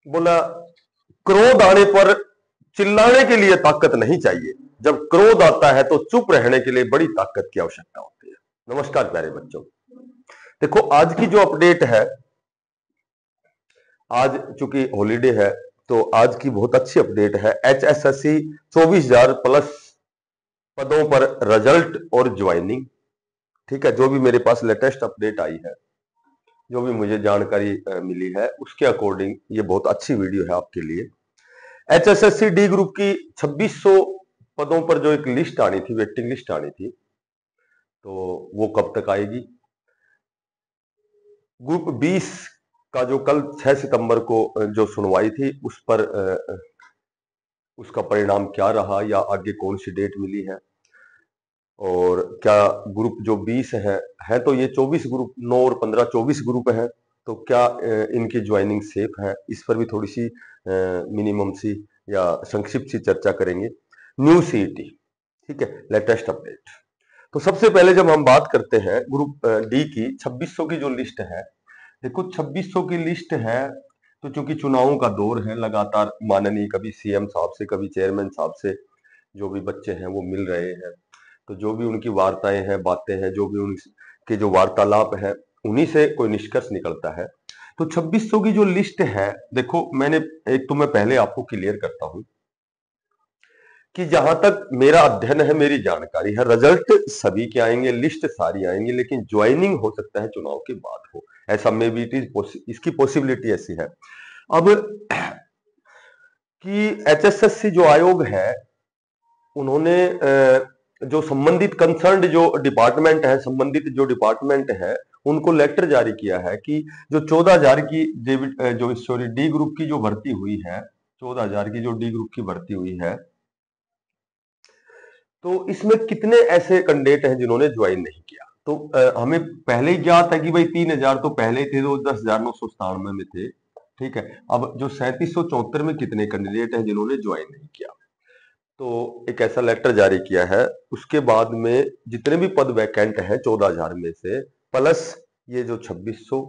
बोला क्रोध आने पर चिल्लाने के लिए ताकत नहीं चाहिए, जब क्रोध आता है तो चुप रहने के लिए बड़ी ताकत की आवश्यकता होती है। नमस्कार प्यारे बच्चों, देखो आज की जो अपडेट है, आज चूंकि हॉलीडे है तो आज की बहुत अच्छी अपडेट है। HSSC 24,000 प्लस पदों पर रिजल्ट और ज्वाइनिंग। ठीक है, जो भी मेरे पास लेटेस्ट अपडेट आई है, जो भी मुझे जानकारी मिली है, उसके अकॉर्डिंग ये बहुत अच्छी वीडियो है आपके लिए। HSSC डी ग्रुप की 2600 पदों पर जो एक लिस्ट आनी थी, वेटिंग लिस्ट आनी थी, तो वो कब तक आएगी? ग्रुप 20 का जो कल 6 सितंबर को जो सुनवाई थी, उस पर उसका परिणाम क्या रहा या आगे कौन सी डेट मिली है, और क्या ग्रुप जो 20 है तो ये 24 ग्रुप 9 और 15 24 ग्रुप है, तो क्या इनकी ज्वाइनिंग सेफ है? इस पर भी थोड़ी सी मिनिमम सी या संक्षिप्त सी चर्चा करेंगे। न्यू सीईटी, ठीक है, लेटेस्ट अपडेट। तो सबसे पहले जब हम बात करते हैं ग्रुप डी की 2600 की जो लिस्ट है, देखो 2600 की लिस्ट है, तो चूंकि चुनावों का दौर है, लगातार माननीय कभी सीएम साहब से, कभी चेयरमैन साहब से जो भी बच्चे हैं वो मिल रहे हैं, तो जो भी उनकी वार्ताएं हैं, बातें हैं, जो भी उनके जो वार्तालाप है, उन्हीं से कोई निष्कर्ष निकलता है। तो 2600 की जो लिस्ट है, देखो मैंने एक तो मैं पहले आपको क्लियर करता हूं कि जहां तक मेरा अध्ययन है, मेरी जानकारी है, रिजल्ट सभी के आएंगे, लिस्ट सारी आएंगी, लेकिन ज्वाइनिंग हो सकता है चुनाव के बाद हो, ऐसा मे बी इट इज, इसकी पॉसिबिलिटी ऐसी है। अब कि HSSC जो आयोग है, उन्होंने जो संबंधित कंसर्न्ड जो डिपार्टमेंट है, संबंधित जो डिपार्टमेंट है, उनको लेटर जारी किया है कि जो 14,000 की जो सॉरी डी ग्रुप की जो भर्ती हुई है, 14,000 की जो डी ग्रुप की भर्ती हुई है, तो इसमें कितने ऐसे कैंडिडेट हैं जिन्होंने ज्वाइन नहीं किया? तो हमें पहले ही ज्ञात है कि भाई 3,000 तो पहले ही थे, तो 10,997 में थे। ठीक है, अब जो 3774 में कितने कैंडिडेट हैं जिन्होंने ज्वाइन नहीं किया? तो एक ऐसा लेटर जारी किया है, उसके बाद में जितने भी पद वैकेंट हैं 14,000 में से, प्लस ये जो 2600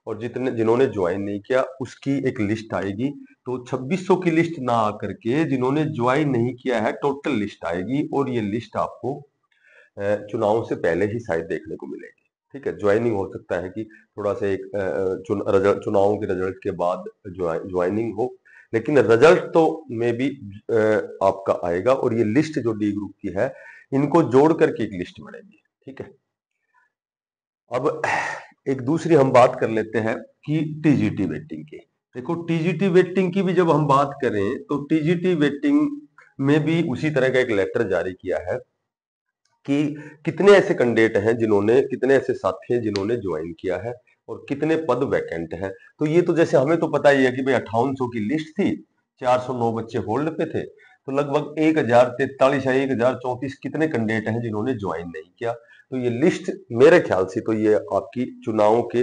और जितने जिन्होंने ज्वाइन नहीं किया, उसकी एक लिस्ट आएगी। तो 2600 की लिस्ट ना आकर के जिन्होंने ज्वाइन नहीं किया है, टोटल लिस्ट आएगी, और ये लिस्ट आपको चुनाव से पहले ही शायद देखने को मिलेगी। ठीक है, ज्वाइनिंग हो सकता है कि थोड़ा सा एक चुनावों के रिजल्ट के बाद ज्वाइनिंग हो, लेकिन रिजल्ट तो में भी आपका आएगा, और ये लिस्ट जो डी ग्रुप की है, इनको जोड़ करके एक लिस्ट बनेगी। ठीक है, अब एक दूसरी हम बात कर लेते हैं कि टीजीटी वेटिंग की। देखो टीजीटी वेटिंग की भी जब हम बात करें, तो टीजीटी वेटिंग में भी उसी तरह का एक लेटर जारी किया है कि कितने ऐसे कैंडिडेट हैं जिन्होंने, कितने ऐसे साथी हैं जिन्होंने ज्वाइन किया है, और कितने पद वैकेंट हैं। तो ये तो जैसे हमें तो पता ही है कि भाई 5800 की लिस्ट थी, 409 बच्चे होल्ड पे थे, तो लगभग 1043 या 1034 कितने कैंडिडेट हैं जिन्होंने ज्वाइन नहीं किया। तो ये लिस्ट मेरे ख्याल से तो ये आपकी चुनावों के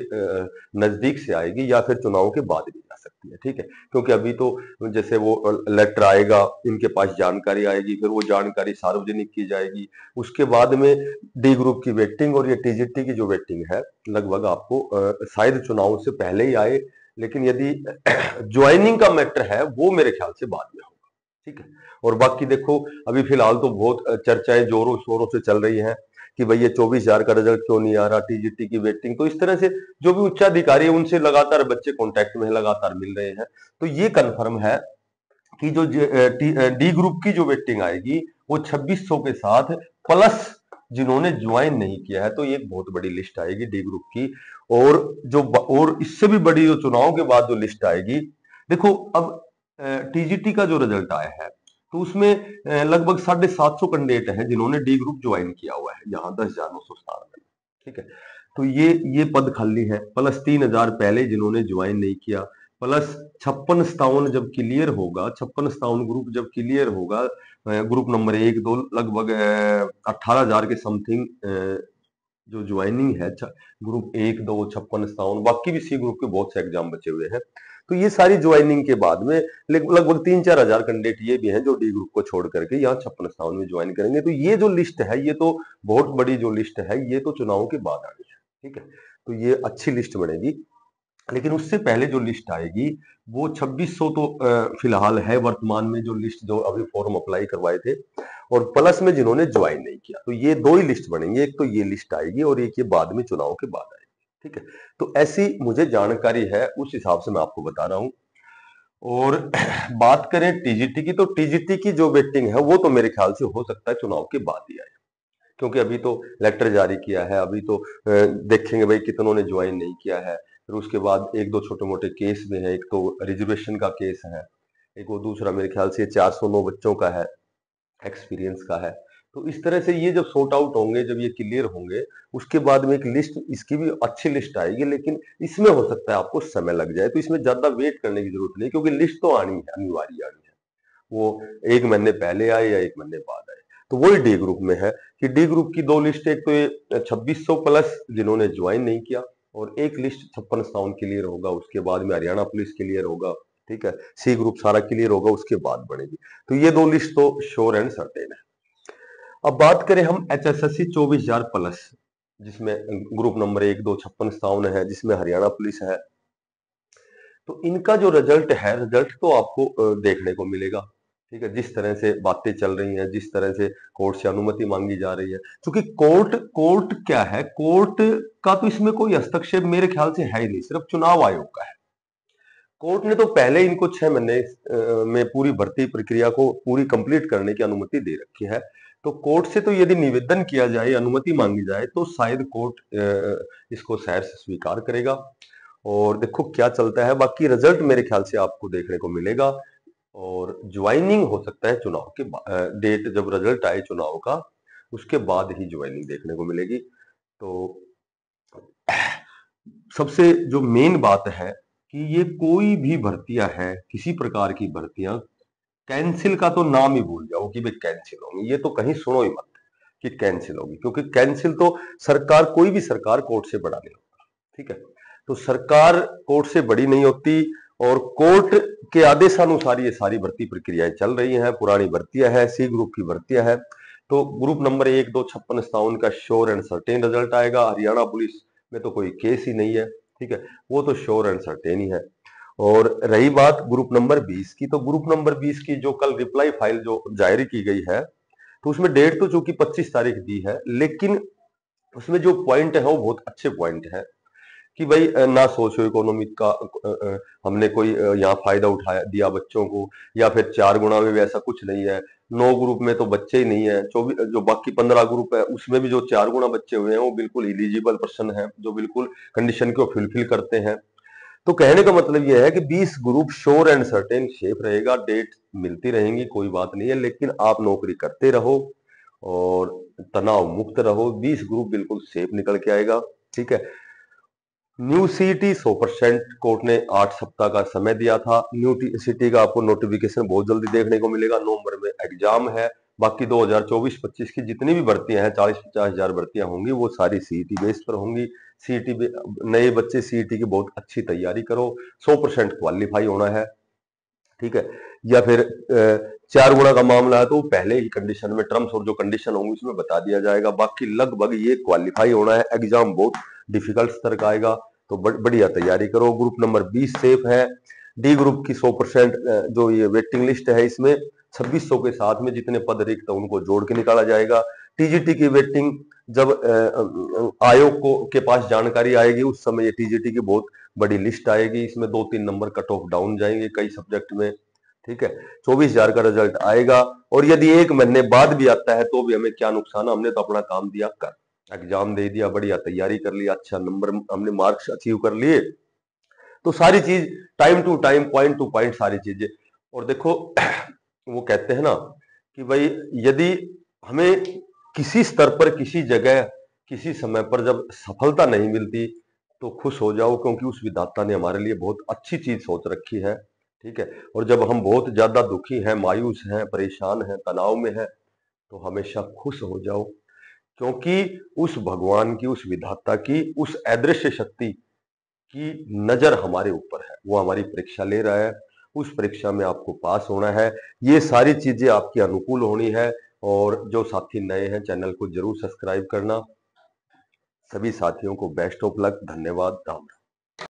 नजदीक से आएगी, या फिर चुनावों के बाद भी जा सकती है। ठीक है, क्योंकि अभी तो जैसे वो लेटर आएगा, इनके पास जानकारी आएगी, फिर वो जानकारी सार्वजनिक की जाएगी, उसके बाद में डी ग्रुप की वेटिंग और ये टीजीटी की जो वेटिंग है, लगभग आपको शायद चुनाव से पहले ही आए, लेकिन यदि ज्वाइनिंग का मैटर है, वो मेरे ख्याल से बाद में होगा। ठीक है, और बाकी देखो अभी फिलहाल तो बहुत चर्चाएं जोरों शोरों से चल रही हैं कि भाई ये 24,000 का रिजल्ट क्यों नहीं आ रहा, टीजीटी की वेटिंग। तो इस तरह से जो भी उच्चाधिकारी है, उनसे लगातार बच्चे कांटेक्ट में है, लगातार मिल रहे हैं। तो ये कंफर्म है कि जो डी ग्रुप की जो वेटिंग आएगी, वो 2600 के साथ प्लस जिन्होंने ज्वाइन नहीं किया है, तो ये एक बहुत बड़ी लिस्ट आएगी डी ग्रुप की। और जो और इससे भी बड़ी जो चुनाव के बाद जो लिस्ट आएगी, देखो अब टीजीटी का जो रिजल्ट आया है, तो उसमें लगभग 750 कैंडिडेट हैं जिन्होंने डी ग्रुप ज्वाइन किया हुआ है, जहां 10,997। ठीक है, तो ये पद खाली है, प्लस 3,000 पहले जिन्होंने ज्वाइन नहीं किया, प्लस 56-57 जब क्लियर होगा, 56-57 ग्रुप जब क्लियर होगा, ग्रुप नंबर 1-2 लगभग 18,000 के समथिंग जो ज्वाइनिंग है, ग्रुप 1-2 56-57, बाकी भी सी ग्रुप के बहुत से एग्जाम बचे हुए हैं। तो ये सारी ज्वाइनिंग के बाद में लगभग 3-4 हजार कैंडिडेट ये भी हैं जो डी ग्रुप को छोड़ करके यहाँ 56-57 में ज्वाइन करेंगे। तो ये जो लिस्ट है, ये तो बहुत बड़ी जो लिस्ट है, ये तो चुनाव के बाद आ गई है। ठीक है, तो ये अच्छी लिस्ट बनेगी। लेकिन उससे पहले जो लिस्ट आएगी वो 2600 तो फिलहाल है वर्तमान में, जो लिस्ट जो अभी फॉर्म अप्लाई करवाए थे, और प्लस में जिन्होंने ज्वाइन नहीं किया, तो ये दो ही लिस्ट बनेंगी। एक तो ये लिस्ट आएगी और एक ये बाद में चुनाव के बाद आएगी। ठीक है, तो ऐसी मुझे जानकारी है, उस हिसाब से मैं आपको बता रहा हूं। और बात करें टीजीटी की, तो टीजीटी की जो वेटिंग है वो तो मेरे ख्याल से हो सकता है चुनाव के बाद ही आए, क्योंकि अभी तो लेटर जारी किया है, अभी तो देखेंगे भाई कितनों ने ज्वाइन नहीं किया है। फिर उसके बाद एक दो छोटे मोटे केस में है, एक तो रिजर्वेशन का केस है, एक वो दूसरा मेरे ख्याल से 409 बच्चों का है, एक्सपीरियंस का है। तो इस तरह से ये जब सॉर्ट आउट होंगे, जब ये क्लियर होंगे, उसके बाद में एक लिस्ट, इसकी भी अच्छी लिस्ट आएगी, लेकिन इसमें हो सकता है आपको समय लग जाए, तो इसमें ज्यादा वेट करने की जरूरत नहीं, क्योंकि लिस्ट तो आनी है, अनिवार्य आनी है। वो एक महीने पहले आए या एक महीने बाद आए। तो वही डी ग्रुप में है कि डी ग्रुप की दो लिस्ट, एक तो ये 2600 प्लस जिन्होंने ज्वाइन नहीं किया, और एक लिस्ट 56 क्लियर होगा, उसके बाद में हरियाणा पुलिस क्लियर होगा। ठीक है, सी ग्रुप सारा क्लियर होगा, उसके बाद बनेगी। तो ये दो लिस्ट तो श्योर एंड सर्टेन है। अब बात करें हम HSSC 24,000 प्लस, जिसमें ग्रुप नंबर 1, 2, 56 है, जिसमें हरियाणा पुलिस है। तो इनका जो रिजल्ट है, रिजल्ट तो आपको देखने को मिलेगा। ठीक है, जिस तरह से बातें चल रही हैं, जिस तरह से कोर्ट से अनुमति मांगी जा रही है, क्योंकि कोर्ट क्या है, कोर्ट का तो इसमें कोई हस्तक्षेप मेरे ख्याल से है ही नहीं, सिर्फ चुनाव आयोग का है। कोर्ट ने तो पहले इनको 6 महीने में पूरी भर्ती प्रक्रिया को पूरी कंप्लीट करने की अनुमति दे रखी है। तो कोर्ट से तो यदि निवेदन किया जाए, अनुमति मांगी जाए, तो शायद कोर्ट इसको सहर्ष स्वीकार करेगा। और देखो क्या चलता है, बाकी रिजल्ट मेरे ख्याल से आपको देखने को मिलेगा, और ज्वाइनिंग हो सकता है चुनाव के डेट जब रिजल्ट आए चुनाव का, उसके बाद ही ज्वाइनिंग देखने को मिलेगी। तो सबसे जो मेन बात है कि ये कोई भी भर्तियां हैं, किसी प्रकार की भर्तियां, कैंसिल का तो नाम ही भूल जाओ कि भाई कैंसिल होंगी, ये तो कहीं सुनो ही मत कि कैंसिल होगी, क्योंकि कैंसिल तो सरकार, कोई भी सरकार कोर्ट से बड़ा नहीं होता। ठीक है, तो सरकार कोर्ट से बड़ी नहीं होती, और कोर्ट के आदेशानुसार ये सारी भर्ती प्रक्रियाएं चल रही हैं। पुरानी भर्तियां हैं, सी ग्रुप की भर्तियां हैं। तो ग्रुप नंबर 1, 2, 56 का श्योर एंड सर्टेन रिजल्ट आएगा। हरियाणा पुलिस में तो कोई केस ही नहीं है। ठीक है, वो तो श्योर एंड सर्टेन ही है। और रही बात ग्रुप नंबर 20 की, तो ग्रुप नंबर 20 की जो कल रिप्लाई फाइल जो जारी की गई है, तो उसमें डेट तो चूंकि 25 तारीख दी है, लेकिन उसमें जो पॉइंट है वो बहुत अच्छे पॉइंट है कि भाई ना सोशियो इकोनॉमिक का हमने कोई यहाँ फायदा उठाया दिया बच्चों को, या फिर 4 गुणा में भी ऐसा कुछ नहीं है। 9 ग्रुप में तो बच्चे ही नहीं है, 24 जो बाकी 15 ग्रुप है उसमें भी जो 4 गुणा बच्चे हुए हैं वो बिल्कुल इलिजिबल पर्सन है, जो बिल्कुल कंडीशन को फुलफिल करते हैं। तो कहने का मतलब यह है कि 20 group sure and certain safe रहेगा, डेट मिलती रहेंगी, कोई बात नहीं है, लेकिन आप नौकरी करते रहो और तनाव मुक्त रहो। 20 ग्रुप बिल्कुल सेफ निकल के आएगा। ठीक है, न्यू सीटी 100% कोर्ट ने 8 सप्ताह का समय दिया था। न्यू सीटी का आपको नोटिफिकेशन बहुत जल्दी देखने को मिलेगा, नवंबर में एग्जाम है। बाकी 2024-25 की जितनी भी भर्तियां हैं, 40-50 हजार भर्तियां होंगी, वो सारी सीईटी बेस पर होंगी। सीईटी नए बच्चे सीईटी की बहुत अच्छी तैयारी करो, 100% क्वालिफाई होना है। ठीक है, या फिर 4 गुणा का मामला है तो पहले ही कंडीशन में टर्म्स और जो कंडीशन होंगी उसमें बता दिया जाएगा। बाकी लगभग ये क्वालिफाई होना है। एग्जाम बहुत डिफिकल्ट स्तर का आएगा, तो बढ़िया तैयारी करो। ग्रुप नंबर 20 सेफ है। डी ग्रुप की 100% जो ये वेटिंग लिस्ट है, इसमें 2600 के साथ में जितने पद रिक्त है उनको जोड़ के निकाला जाएगा। टीजीटी की वेटिंग जब आयोग को के पास जानकारी आएगी, उस समय ये टीजीटी की बहुत बड़ी लिस्ट आएगी। इसमें 2-3 नंबर कट ऑफ डाउन जाएंगे कई सब्जेक्ट में। ठीक है, 24,000 का रिजल्ट आएगा, और यदि एक महीने बाद भी आता है तो भी हमें क्या नुकसान, हमने तो अपना काम दिया कर, एग्जाम दे दिया, बढ़िया तैयारी कर लिया, अच्छा नंबर हमने मार्क्स अचीव कर लिए। तो सारी चीज time to time, point to point सारी चीजें। और देखो वो कहते हैं ना कि भाई यदि हमें किसी स्तर पर, किसी जगह, किसी समय पर जब सफलता नहीं मिलती तो खुश हो जाओ, क्योंकि उस विधाता ने हमारे लिए बहुत अच्छी चीज सोच रखी है। ठीक है, और जब हम बहुत ज्यादा दुखी हैं, मायूस हैं, परेशान हैं, तनाव में हैं, तो हमेशा खुश हो जाओ, क्योंकि उस भगवान की, उस विधाता की, उस अदृश्य शक्ति की नजर हमारे ऊपर है। वो हमारी परीक्षा ले रहा है, उस परीक्षा में आपको पास होना है। ये सारी चीजें आपकी अनुकूल होनी है। और जो साथी नए हैं, चैनल को जरूर सब्सक्राइब करना। सभी साथियों को बेस्ट ऑफ लक। धन्यवाद। राम राम।